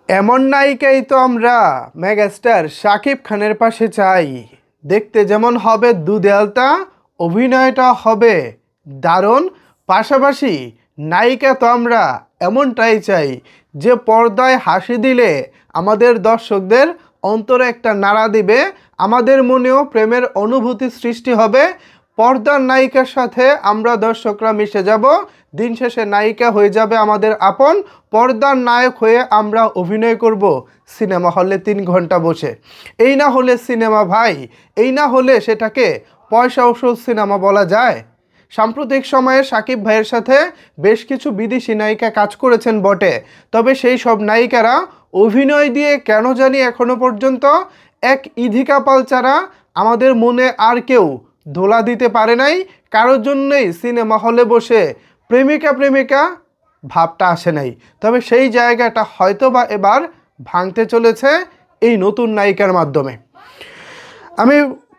এমন নায়িকাই তো আমরা মেগাস্টার শাকিব খানের পাশে চাই। দেখতে যেমন হবে দুধ আলতা, অভিনয়টা হবে দারুণ। পাশাপাশি নায়িকা তো আমরা এমনটাই চাই যে পর্দায় হাসি দিলে আমাদের দর্শকদের অন্তরে একটা নাড়া দিবে, আমাদের মনেও প্রেমের অনুভূতি সৃষ্টি হবে। পর্দার নায়িকার সাথে আমরা দর্শকরা মিশে যাব, দিন শেষে নায়িকা হয়ে যাবে আমাদের আপন। পর্দার নায়ক হয়ে আমরা অভিনয় করব সিনেমা হলে 3 ঘন্টা বসে। এই না হলে সিনেমা ভাই, এই না হলে সেটাকে পয়সা ওসুল সিনেমা বলা যায়। সাম্প্রতিক সময়ে শাকিব ভাইয়ের সাথে বেশ কিছু বিদেশি নায়িকা কাজ করেছেন বটে, তবে সেই সব নায়িকারা অভিনয় দিয়ে কেন জানি এখনো পর্যন্ত এক ইধিকা পাল ছাড়া আমাদের মনে আর কেউ ধোলা দিতে পারে নাই। কারোর জন্যই সিনেমা হলে বসে প্রেমিকা প্রেমিকা ভাবটা আসে নাই। তবে সেই জায়গাটা হয়তো বা এবার ভাঙতে চলেছে এই নতুন নায়িকার মাধ্যমে। আমি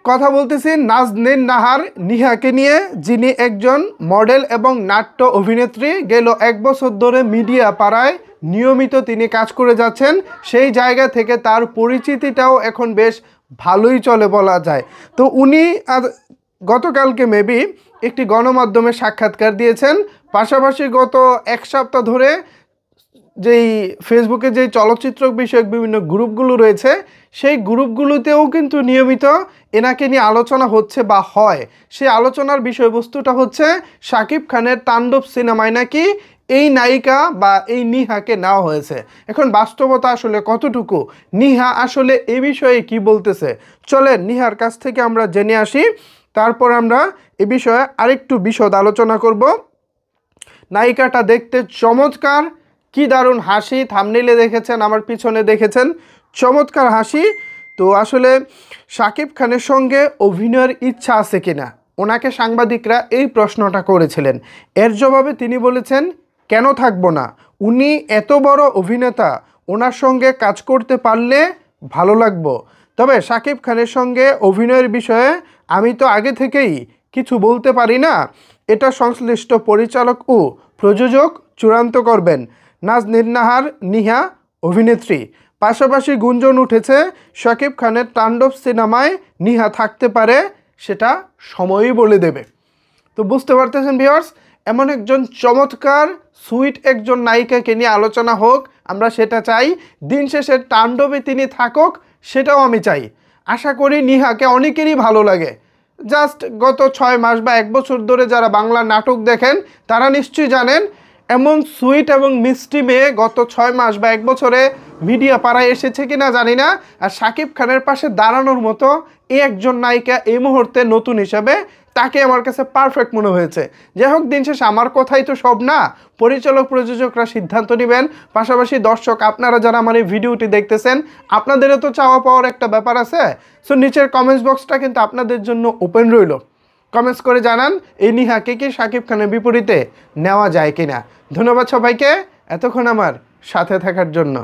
কথা বলতেছি নাজনীন নাহার নিহাকে নিয়ে, যিনি একজন মডেল এবং নাট্য অভিনেত্রী। গেল 1 বছর ধরে মিডিয়া পাড়ায় নিয়মিত তিনি কাজ করে যাচ্ছেন। সেই জায়গা থেকে তার পরিচিতিটাও এখন বেশ ভালোই চলে বলা যায়। তো উনি গতকালকে মেবি একটি গণমাধ্যমে সাক্ষাৎকার দিয়েছেন। পাশাপাশি গত 1 সপ্তাহ ধরে যেই ফেসবুকে যেই চলচ্চিত্র বিষয়ক বিভিন্ন গ্রুপগুলো রয়েছে, সেই গ্রুপগুলোতেও কিন্তু নিয়মিত এনাকে নিয়ে আলোচনা হচ্ছে বা হয়। সেই আলোচনার বিষয়বস্তুটা হচ্ছে শাকিব খানের তাণ্ডব সিনেমায় নাকি এই নায়িকা বা এই নিহাকে নেওয়া হয়েছে। এখন বাস্তবতা আসলে কতটুকু, নিহা আসলে এ বিষয়ে কি বলতেছে, চলেন নিহার কাছ থেকে আমরা জেনে আসি। তারপর আমরা এ বিষয়ে আরেকটু বিশদ আলোচনা করব। নায়িকাটা দেখতে চমৎকার, কি দারুণ হাসি, থাম্বনেইলে দেখেছেন, আমার পিছনে দেখেছেন, চমৎকার হাসি। তো আসলে শাকিব খানের সঙ্গে অভিনয়ের ইচ্ছা আছে কিনা ওনাকে সাংবাদিকরা এই প্রশ্নটা করেছিলেন। এর জবাবে তিনি বলেছেন, কেন থাকবো না, উনি এত বড় অভিনেতা, ওনার সঙ্গে কাজ করতে পারলে ভালো লাগবো। তবে শাকিব খানের সঙ্গে অভিনয়ের বিষয়ে আমি তো আগে থেকেই কিছু বলতে পারি না, এটা সংশ্লিষ্ট পরিচালক ও প্রযোজক চূড়ান্ত করবেন। নাজনীন নাহার নিহা অভিনেত্রী। পাশাপাশি গুঞ্জন উঠেছে শাকিব খানের তাণ্ডব সিনেমায় নিহা থাকতে পারে, সেটা সময়ই বলে দেবে। তো বুঝতে পারতেছেন ভিউয়ার্স, এমন একজন চমৎকার সুইট একজন নায়িকাকে নিয়ে আলোচনা হোক, আমরা সেটা চাই। দিন শেষে তাণ্ডবে তিনি থাকুক, সেটাও আমি চাই। আশা করি নিহাকে অনেকেরই ভালো লাগে। জাস্ট গত 6 মাস বা 1 বছর ধরে যারা বাংলা নাটক দেখেন তারা নিশ্চয়ই জানেন, এমন সুইট এবং মিষ্টি মেয়ে গত 6 মাস বা 1 বছরে মিডিয়া পাড়ায় এসেছে কিনা জানি না। আর শাকিব খানের পাশে দাঁড়ানোর মতো এই একজন নায়িকা এই মুহূর্তে নতুন হিসাবে তাকে আমার কাছে পারফেক্ট মনে হয়েছে। যাই হোক, দিন শেষে আমার কথাই তো সব না, পরিচালক প্রযোজকরা সিদ্ধান্ত নেবেন। পাশাপাশি দর্শক আপনারা যারা আমার এই ভিডিওটি দেখতেছেন, আপনাদেরও তো চাওয়া পাওয়ার একটা ব্যাপার আছে। সো নিচের কমেন্টস বক্সটা কিন্তু আপনাদের জন্য ওপেন রইল। কমেন্টস করে জানান এই নিহাকে কি শাকিব খানের বিপরীতে নেওয়া যায় কিনা। ধন্যবাদ সবাইকে এতক্ষণ আমার সাথে থাকার জন্য।